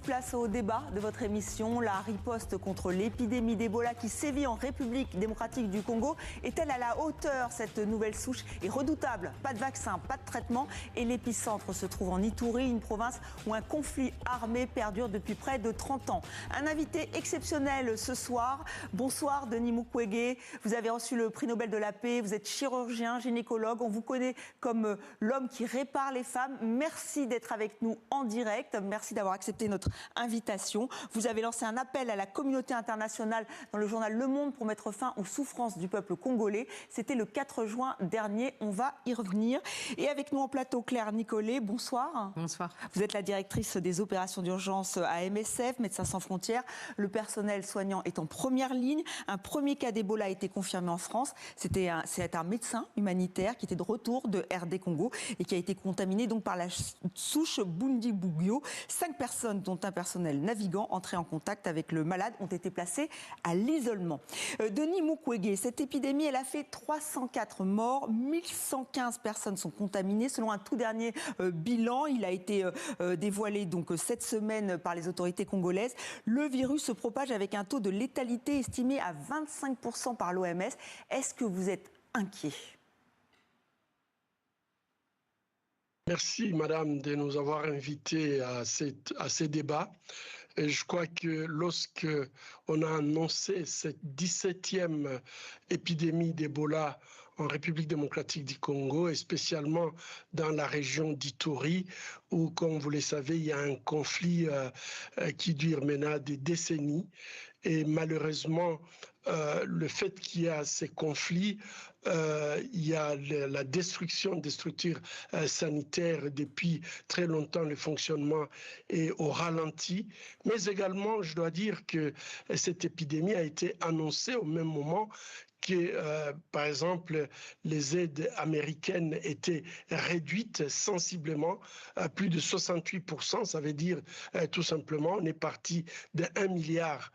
place au débat de votre émission. La riposte contre l'épidémie d'Ebola qui sévit en République démocratique du Congo est-elle à la hauteur? Cette nouvelle souche est redoutable. Pas de vaccin, pas de traitement. Et l'épicentre se trouve en Ituri, une province où un conflit armé perdure depuis près de 30 ans. Un invité exceptionnel ce soir. Bonsoir Denis Mukwege. Vous avez reçu le prix Nobel de la paix. Vous êtes chirurgien, gynécologue. On vous connaît comme l'homme qui répare les femmes. Merci d'être avec nous en direct. Merci d'avoir accepté notre invitation. Vous avez lancé un appel à la communauté internationale dans le journal Le Monde pour mettre fin aux souffrances du peuple congolais. C'était le 4 juin dernier. On va y revenir. Et avec nous en plateau, Claire Nicollet. Bonsoir. Bonsoir. Vous êtes la directrice des opérations d'urgence à MSF, Médecins sans frontières. Le personnel soignant est en première ligne. Un premier cas d'Ebola a été confirmé en France. C'est un médecin humanitaire qui était de retour de RD Congo et qui a été contaminé donc par la souche Bundibugyo. 5 personnes, dont un personnel navigant, entrés en contact avec le malade, ont été placées à l'isolement. Denis Mukwege, cette épidémie, elle a fait 304 morts, 1115 personnes sont contaminées. Selon un tout dernier bilan, il a été dévoilé donc cette semaine par les autorités congolaises. Le virus se propage avec un taux de létalité estimé à 25% par l'OMS. Est-ce que vous êtes inquiet ? Merci, Madame, de nous avoir invités à ces débats. Et je crois que lorsque on a annoncé cette 17e épidémie d'Ebola en République démocratique du Congo, et spécialement dans la région d'Ituri, où, comme vous le savez, il y a un conflit qui dure maintenant des décennies. Et malheureusement, le fait qu'il y a ces conflits, il y a la destruction des structures sanitaires depuis très longtemps, le fonctionnement est au ralenti. Mais également, je dois dire que cette épidémie a été annoncée au même moment que, par exemple, les aides américaines étaient réduites sensiblement, à plus de 68%. Ça veut dire tout simplement, on est parti de 1 milliard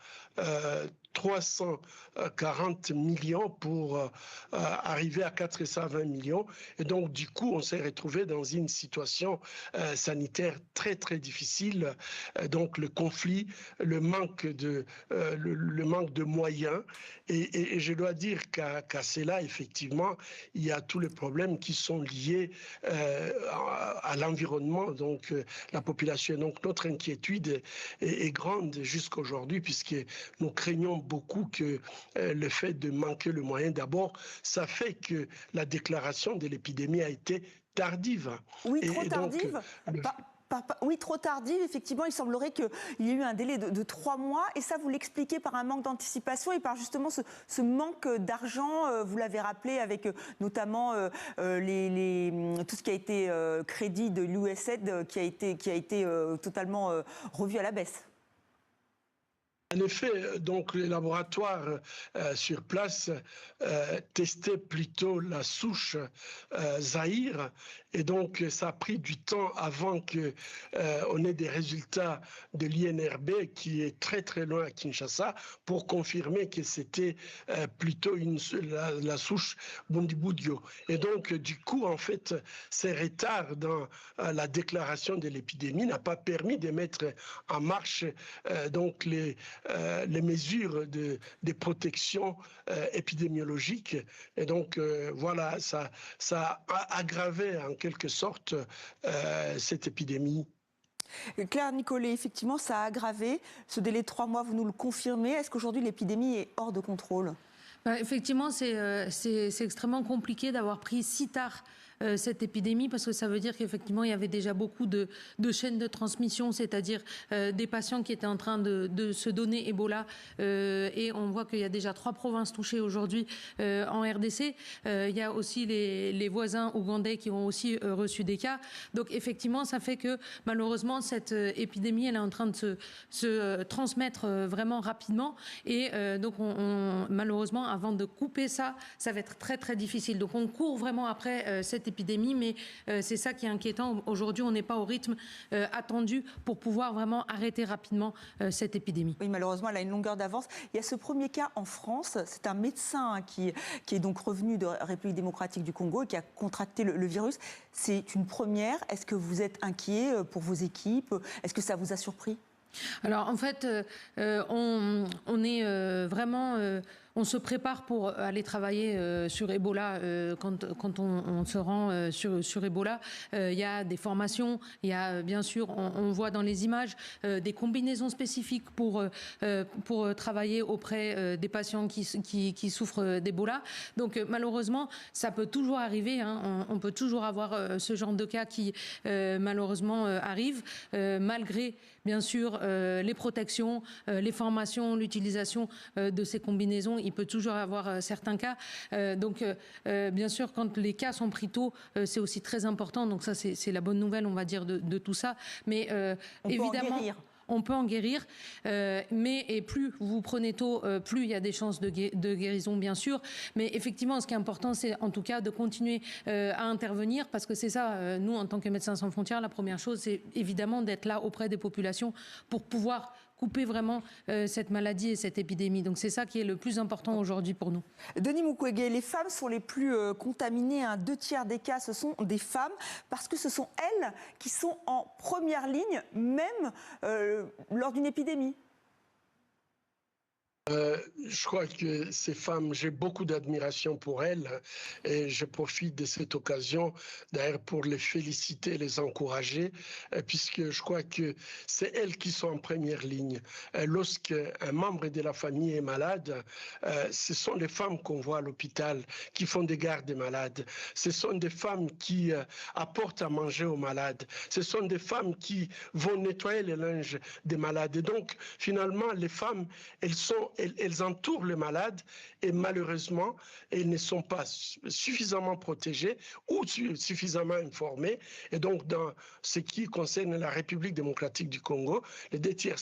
340 millions pour arriver à 420 millions. Et donc, du coup, on s'est retrouvé dans une situation sanitaire très, très difficile. Donc, le conflit, le manque de moyens. Et je dois dire qu'à cela, effectivement, il y a tous les problèmes qui sont liés à l'environnement, donc la population. Donc, notre inquiétude est grande jusqu'à aujourd'hui, puisque nous craignons beaucoup que le fait de manquer le moyen, d'abord, ça fait que la déclaration de l'épidémie a été tardive. Oui, trop tardive. Oui, trop tardive. Effectivement, il semblerait qu'il y ait eu un délai de 3 mois. Et ça, vous l'expliquez par un manque d'anticipation et par justement ce manque d'argent. Vous l'avez rappelé avec notamment tout ce qui a été crédit de l'USAID qui a été totalement revu à la baisse. En effet, donc les laboratoires sur place testaient plutôt la souche Zaïre, et donc ça a pris du temps avant qu'on ait des résultats de l'INRB qui est très très loin à Kinshasa pour confirmer que c'était plutôt la souche Bundibugyo. Et donc du coup, en fait, ces retards dans la déclaration de l'épidémie n'a pas permis de mettre en marche donc les mesures de protection épidémiologique. Et donc, voilà, ça a aggravé en quelque sorte cette épidémie. Claire Nicollet, effectivement, ça a aggravé. Ce délai de 3 mois, vous nous le confirmez. Est-ce qu'aujourd'hui, l'épidémie est hors de contrôle ? Effectivement, c'est extrêmement compliqué d'avoir pris si tard cette épidémie, parce que ça veut dire qu'effectivement il y avait déjà beaucoup de chaînes de transmission, c'est-à-dire des patients qui étaient en train de se donner Ebola, et on voit qu'il y a déjà 3 provinces touchées aujourd'hui en RDC. Il y a aussi les voisins ougandais qui ont aussi reçu des cas. Donc effectivement, ça fait que malheureusement cette épidémie elle est en train de se transmettre vraiment rapidement, et donc malheureusement avant de couper ça va être très très difficile. Donc on court vraiment après cette épidémie, mais c'est ça qui est inquiétant. Aujourd'hui, on n'est pas au rythme attendu pour pouvoir vraiment arrêter rapidement cette épidémie. Oui, malheureusement, elle a une longueur d'avance. Il y a ce premier cas en France. C'est un médecin qui est donc revenu de République démocratique du Congo et qui a contracté le virus. C'est une première. Est-ce que vous êtes inquiet pour vos équipes ? Est-ce que ça vous a surpris ? Alors en fait, on est vraiment, on se prépare pour aller travailler sur Ebola quand on se rend sur Ebola. Il y a des formations, il y a bien sûr, on voit dans les images des combinaisons spécifiques pour travailler auprès des patients qui souffrent d'Ebola. Donc malheureusement, ça peut toujours arriver. Hein, on peut toujours avoir ce genre de cas qui malheureusement arrive, malgré bien sûr les protections, les formations, l'utilisation de ces combinaisons. Il peut toujours y avoir certains cas. Donc bien sûr, quand les cas sont pris tôt, c'est aussi très important. Donc ça, c'est la bonne nouvelle, on va dire, de tout ça. Mais évidemment... On peut en guérir, mais plus vous prenez tôt, plus il y a des chances de guérison, bien sûr. Mais effectivement, ce qui est important, c'est en tout cas de continuer à intervenir, parce que c'est ça, nous, en tant que Médecins sans frontières, la première chose, c'est évidemment d'être là auprès des populations pour pouvoir couper vraiment cette maladie et cette épidémie. Donc c'est ça qui est le plus important aujourd'hui pour nous. Denis Mukwege, les femmes sont les plus contaminées. 2/3 des cas, ce sont des femmes, parce que ce sont elles qui sont en première ligne, même lors d'une épidémie. Je crois que ces femmes, j'ai beaucoup d'admiration pour elles et je profite de cette occasion d'ailleurs pour les féliciter, les encourager, puisque je crois que c'est elles qui sont en première ligne. Lorsqu'un membre de la famille est malade, ce sont les femmes qu'on voit à l'hôpital qui font des gardes des malades. Ce sont des femmes qui apportent à manger aux malades. Ce sont des femmes qui vont nettoyer les linges des malades. Et donc, finalement, les femmes, elles entourent le malade et malheureusement, elles ne sont pas suffisamment protégées ou suffisamment informées. Et donc, dans ce qui concerne la République démocratique du Congo, les 2/3,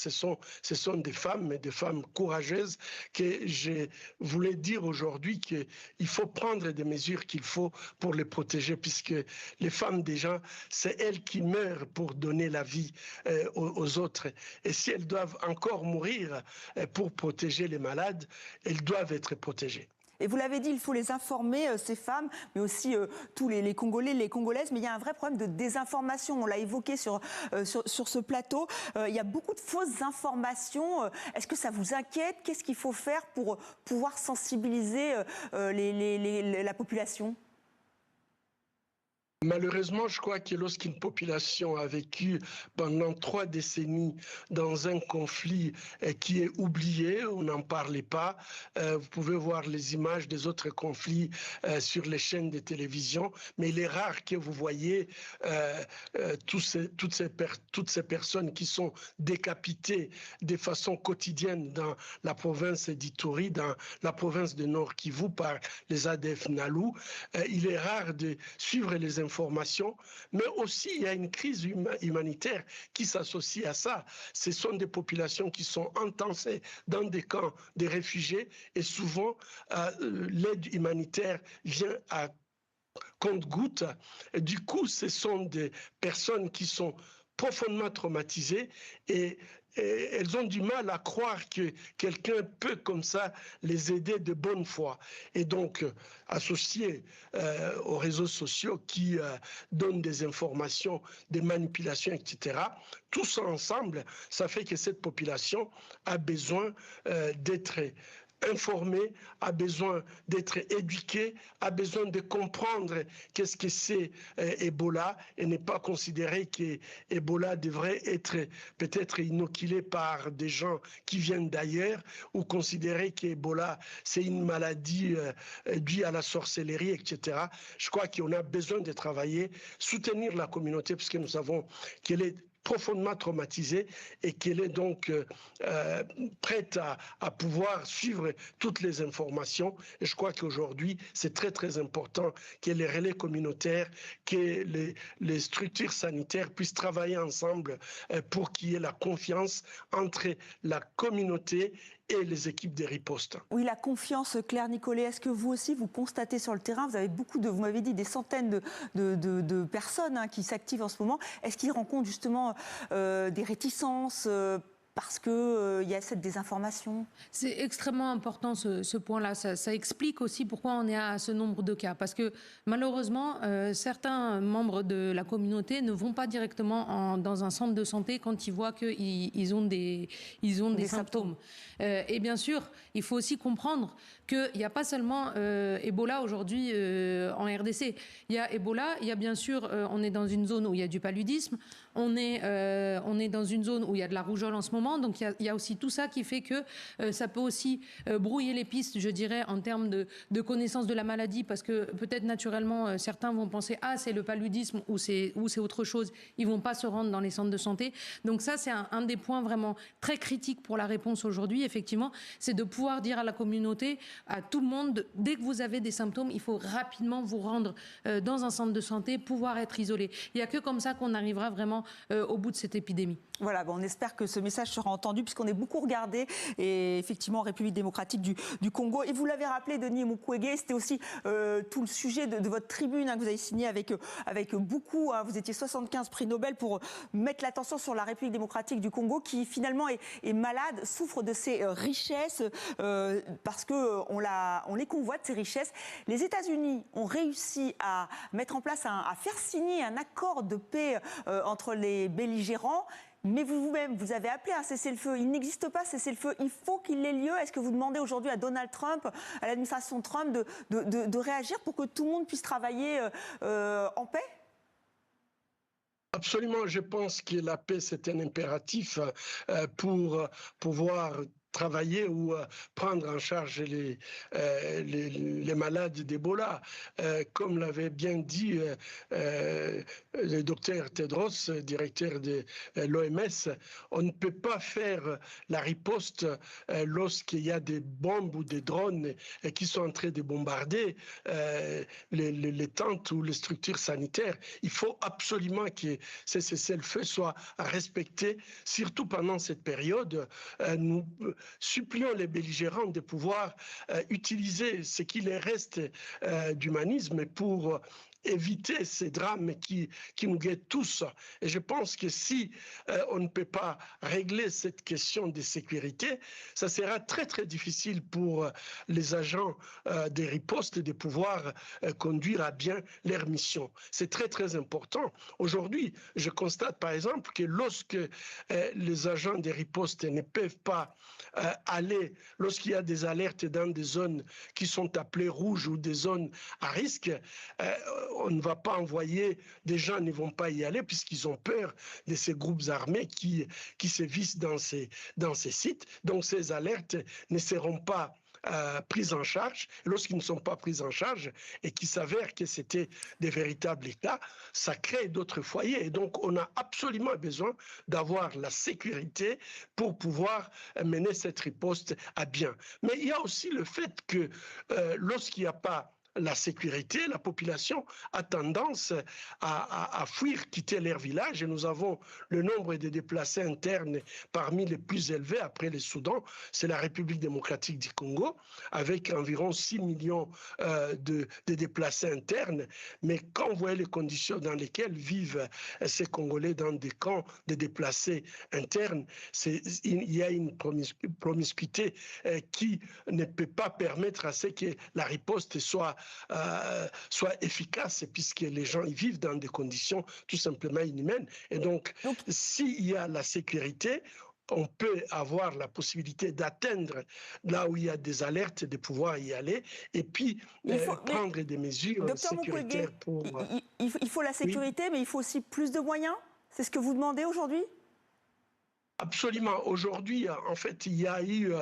ce sont des femmes, mais des femmes courageuses, que je voulais dire aujourd'hui qu'il faut prendre des mesures qu'il faut pour les protéger, puisque les femmes, déjà, c'est elles qui meurent pour donner la vie aux autres. Et si elles doivent encore mourir pour protéger les malades, elles doivent être protégées. Et vous l'avez dit, il faut les informer, ces femmes, mais aussi tous les Congolais, les Congolaises. Mais il y a un vrai problème de désinformation. On l'a évoqué sur ce plateau. Il y a beaucoup de fausses informations. Est-ce que ça vous inquiète? Qu'est-ce qu'il faut faire pour pouvoir sensibiliser la population? Malheureusement, je crois que lorsqu'une population a vécu pendant 3 décennies dans un conflit qui est oublié, on n'en parlait pas, vous pouvez voir les images des autres conflits sur les chaînes de télévision, mais il est rare que vous voyez toutes ces personnes qui sont décapitées de façon quotidienne dans la province d'Ituri, dans la province de Nord Kivu par les ADF Nalu. Il est rare de suivre les informations, mais aussi il y a une crise humanitaire qui s'associe à ça. Ce sont des populations qui sont entassées dans des camps de réfugiés et souvent l'aide humanitaire vient à compte-gouttes. Du coup, ce sont des personnes qui sont profondément traumatisées et elles ont du mal à croire que quelqu'un peut comme ça les aider de bonne foi. Et donc, associés aux réseaux sociaux qui donnent des informations, des manipulations, etc., tout ça ensemble, ça fait que cette population a besoin d'être informé, a besoin d'être éduqué, a besoin de comprendre qu'est-ce que c'est Ebola et ne pas considérer que Ebola devrait être peut-être inoculé par des gens qui viennent d'ailleurs ou considérer qu'Ebola c'est une maladie due à la sorcellerie, etc. Je crois qu'on a besoin de travailler, soutenir la communauté parce que nous savons qu'elle est profondément traumatisée et qu'elle est donc prête à pouvoir suivre toutes les informations. Et je crois qu'aujourd'hui, c'est très, très important que les relais communautaires, que les structures sanitaires puissent travailler ensemble pour qu'il y ait la confiance entre la communauté et les équipes de riposte. Oui, la confiance, Claire Nicollet, est-ce que vous aussi, vous constatez sur le terrain, vous avez vous m'avez dit des centaines de personnes qui s'activent en ce moment, est-ce qu'ils rencontrent justement des réticences parce qu'il y a cette désinformation? C'est extrêmement important ce point-là. Ça explique aussi pourquoi on est à ce nombre de cas. Parce que malheureusement, certains membres de la communauté ne vont pas directement dans un centre de santé quand ils voient qu'ils ont des symptômes. Et bien sûr, il faut aussi comprendre qu'il n'y a pas seulement Ebola aujourd'hui en RDC. Il y a Ebola, il y a bien sûr, on est dans une zone où il y a du paludisme, on est dans une zone où il y a de la rougeole en ce moment. Donc il y a aussi tout ça qui fait que ça peut aussi brouiller les pistes, je dirais, en termes de connaissance de la maladie, parce que peut-être naturellement certains vont penser c'est le paludisme ou c'est autre chose. Ils vont pas se rendre dans les centres de santé. Donc ça, c'est un des points vraiment très critiques pour la réponse aujourd'hui. Effectivement, c'est de pouvoir dire à la communauté, à tout le monde, dès que vous avez des symptômes, il faut rapidement vous rendre dans un centre de santé, pouvoir être isolé. Il n'y a que comme ça qu'on arrivera vraiment au bout de cette épidémie. Voilà, on espère que ce message sera entendu puisqu'on est beaucoup regardé et effectivement en République démocratique du Congo. Et vous l'avez rappelé, Denis Mukwege, c'était aussi tout le sujet de votre tribune que vous avez signée avec beaucoup. Vous étiez 75 prix Nobel pour mettre l'attention sur la République démocratique du Congo qui finalement est malade, souffre de ses richesses parce qu'on les convoite, ces richesses. Les États-Unis ont réussi à mettre en place, à faire signer un accord de paix entre les belligérants. Mais vous-même, vous avez appelé un cessez-le-feu. Il n'existe pas cessez-le-feu. Il faut qu'il ait lieu. Est-ce que vous demandez aujourd'hui à Donald Trump, à l'administration Trump, de réagir pour que tout le monde puisse travailler en paix ? Absolument. Je pense que la paix, c'est un impératif pour pouvoir travailler ou prendre en charge les malades d'Ebola. Comme l'avait bien dit le docteur Tedros, directeur de l'OMS, on ne peut pas faire la riposte lorsqu'il y a des bombes ou des drones qui sont en train de bombarder les tentes ou les structures sanitaires. Il faut absolument que ces cessez-le-feu soient respectés, surtout pendant cette période. Nous supplions les belligérants de pouvoir utiliser ce qui les reste d'humanisme pour éviter ces drames qui nous guettent tous. Et je pense que si on ne peut pas régler cette question de sécurité, ça sera très très difficile pour les agents des ripostes de pouvoir conduire à bien leur mission. C'est très très important. Aujourd'hui, je constate par exemple que lorsque les agents des ripostes ne peuvent pas aller, lorsqu'il y a des alertes dans des zones qui sont appelées rouges ou des zones à risque, on ne va pas envoyer, des gens ne vont pas y aller puisqu'ils ont peur de ces groupes armés qui sévissent dans ces sites. Donc ces alertes ne seront pas prises en charge. Lorsqu'ils ne sont pas pris en charge et qu'il s'avère que c'était des véritables cas, ça crée d'autres foyers. Et donc on a absolument besoin d'avoir la sécurité pour pouvoir mener cette riposte à bien. Mais il y a aussi le fait que lorsqu'il n'y a pas la sécurité, la population a tendance à fuir, quitter leur village. Et nous avons le nombre de déplacés internes parmi les plus élevés après le Soudan. C'est la République démocratique du Congo, avec environ 6 millions de déplacés internes. Mais quand vous voyez les conditions dans lesquelles vivent ces Congolais dans des camps de déplacés internes, il y a une promiscuité qui ne peut pas permettre à ce que la riposte soit efficace, puisque les gens y vivent dans des conditions tout simplement inhumaines. Et donc s'il y a la sécurité, on peut avoir la possibilité d'atteindre là où il y a des alertes, de pouvoir y aller et puis prendre des mesures sécuritaires pour... Il faut la sécurité, oui. Mais il faut aussi plus de moyens. C'est ce que vous demandez aujourd'hui ? Absolument. Aujourd'hui, en fait, il y a eu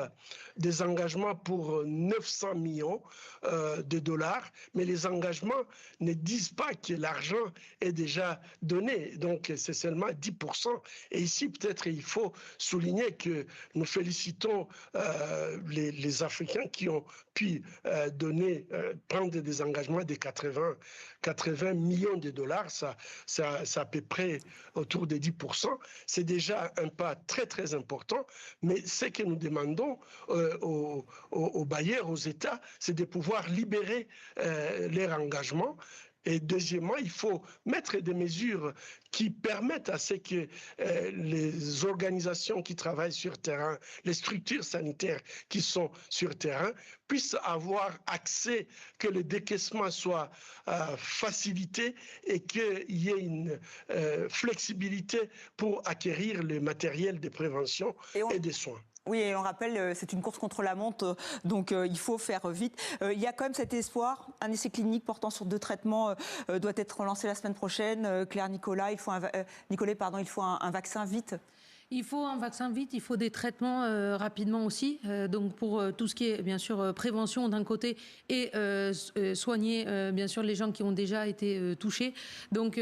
des engagements pour 900 millions de dollars, mais les engagements ne disent pas que l'argent est déjà donné. Donc, c'est seulement 10%. Et ici, peut-être, il faut souligner que nous félicitons les Africains qui ont pu prendre des engagements de 80 millions de dollars. C'est à peu près autour de 10%. C'est déjà un pas très très important, mais ce que nous demandons aux bailleurs, aux États, c'est de pouvoir libérer leur engagement Et deuxièmement, il faut mettre des mesures qui permettent à ce que les organisations qui travaillent sur terrain, les structures sanitaires qui sont sur terrain, puissent avoir accès, que le décaissement soit facilité et qu'il y ait une flexibilité pour acquérir le matériel de prévention et de soins. Oui, et on rappelle, c'est une course contre la montre, donc il faut faire vite. Il y a quand même cet espoir. Un essai clinique portant sur 2 traitements doit être lancé la semaine prochaine. Claire Nicolet, il faut un vaccin vite. Il faut un vaccin vite, il faut des traitements rapidement aussi. Donc pour tout ce qui est bien sûr prévention d'un côté et soigner bien sûr les gens qui ont déjà été touchés. Donc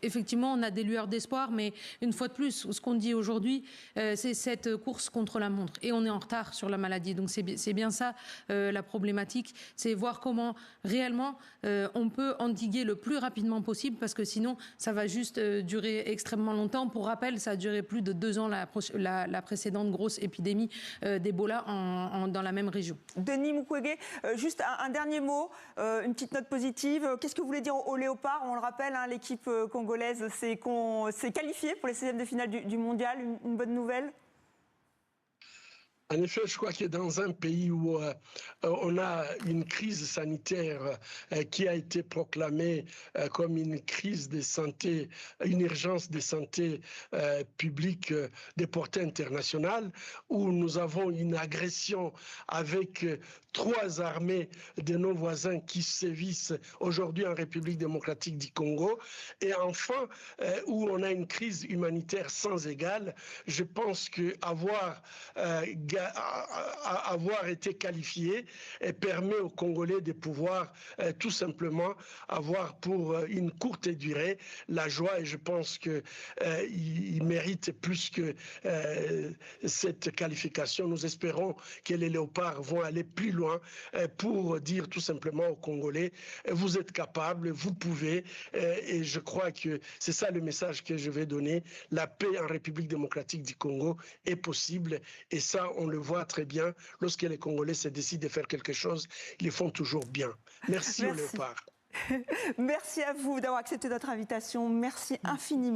effectivement on a des lueurs d'espoir, mais une fois de plus ce qu'on dit aujourd'hui c'est cette course contre la montre et on est en retard sur la maladie. Donc c'est bien ça la problématique, c'est voir comment réellement on peut endiguer le plus rapidement possible parce que sinon ça va juste durer extrêmement longtemps. Pour rappel, ça a duré plus de 2 ans la précédente grosse épidémie d'Ebola dans la même région. Denis Mukwege, juste un dernier mot, une petite note positive. Qu'est-ce que vous voulez dire aux Léopards? On le rappelle, hein, l'équipe congolaise s'est qualifiée pour les 16e de finale du mondial. Une bonne nouvelle? En effet, je crois que dans un pays où on a une crise sanitaire qui a été proclamée comme une crise de santé, une urgence de santé publique de portée internationale, où nous avons une agression avec 3 armées de nos voisins qui sévissent aujourd'hui en République démocratique du Congo, et enfin où on a une crise humanitaire sans égale, je pense qu'avoir été qualifié permet aux Congolais de pouvoir tout simplement avoir pour une courte durée la joie, et je pense qu'ils méritent plus que cette qualification. Nous espérons que les Léopards vont aller plus loin pour dire tout simplement aux Congolais, vous êtes capables, vous pouvez, et je crois que c'est ça le message que je vais donner. La paix en République démocratique du Congo est possible, et ça on le voit très bien. Lorsque les Congolais se décident de faire quelque chose, ils le font toujours bien. Merci. Aux Léopards. Merci à vous d'avoir accepté notre invitation. Merci infiniment.